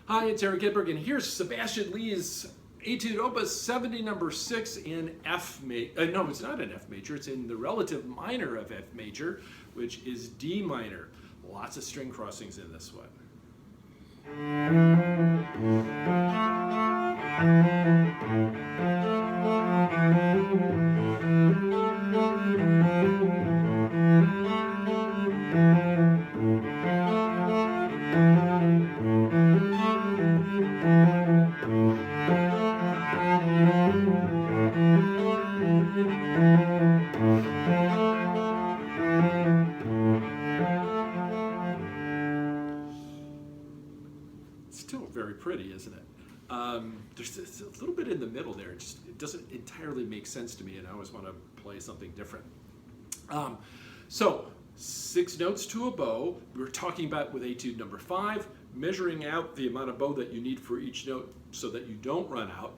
Hi, it's Eric Edberg, and here's Sebastian Lee's Etude Op. 70 number 6 in F major. No, it's not in F major. It's in the relative minor of F major, which is D minor. Lots of string crossings in this one. Still very pretty, isn't it? There's a little bit in the middle there. It doesn't entirely make sense to me, and I always want to play something different. So 6 notes to a bow. We were talking about with Etude number 5, measuring out the amount of bow that you need for each note so that you don't run out.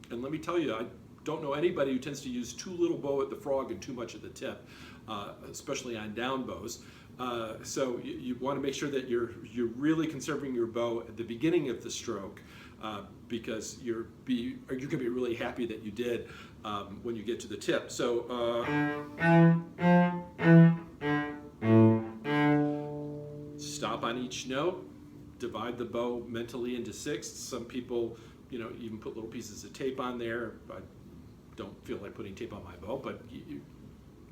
And let me tell you, I don't know anybody who tends to use too little bow at the frog and too much at the tip, especially on down bows. So you want to make sure that you're really conserving your bow at the beginning of the stroke, because you're going to be really happy that you did when you get to the tip. So stop on each note, divide the bow mentally into sixths. Some people, even put little pieces of tape on there. I don't feel like putting tape on my bow, but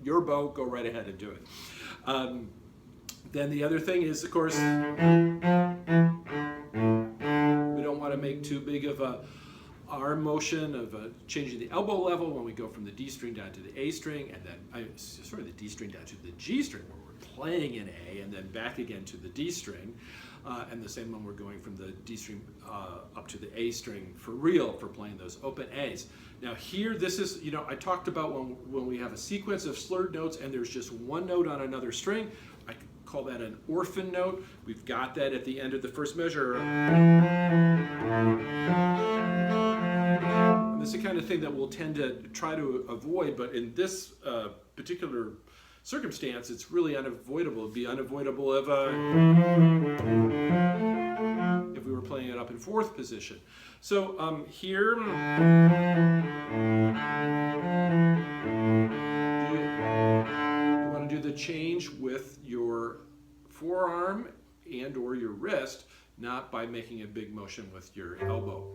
your bow, go right ahead and do it. Then the other thing is, of course, we don't want to make too big of a arm motion of changing the elbow level when we go from the D string down to the A string, and then the D string down to the G string where we're playing in A, and then back again to the D string, and the same when we're going from the D string up to the A string for real, for playing those open A's. Now here, this is, I talked about when we have a sequence of slurred notes and there's just one note on another string. I call that an orphan note. We've got that at the end of the first measure. And this is the kind of thing that we'll tend to try to avoid, but in this particular circumstance, it's really unavoidable. It'd be unavoidable if we were playing it up in 4th position. So here, you want to do the change with your forearm and or your wrist, not by making a big motion with your elbow.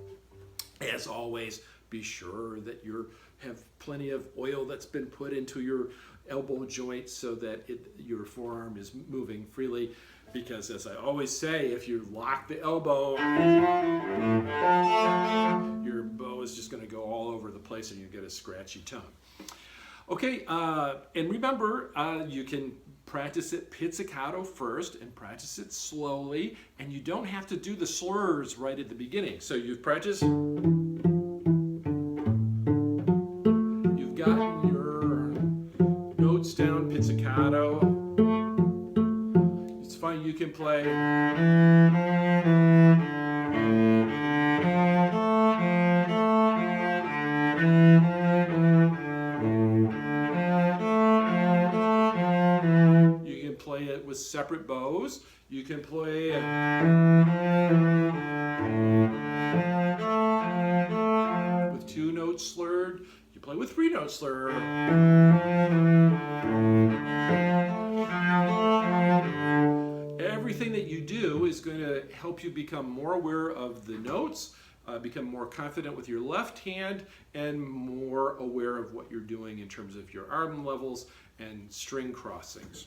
As always, be sure that you have plenty of oil that's been put into your elbow joint so that your forearm is moving freely, because as I always say, if you lock the elbow, your bow is just going to go all over the place and you get a scratchy tone. Okay, and remember, you can practice it pizzicato first and practice it slowly, and you don't have to do the slurs right at the beginning. So you've practiced, you've gotten your notes down pizzicato. It's fine, you can play. Play it with separate bows. You can play with 2 notes slurred. You play with 3 notes slurred. Everything that you do is going to help you become more aware of the notes, become more confident with your left hand, and more aware of what you're doing in terms of your arm levels and string crossings.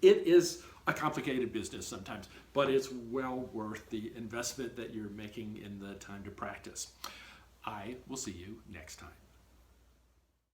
It is a complicated business sometimes, but it's well worth the investment that you're making in the time to practice. I will see you next time.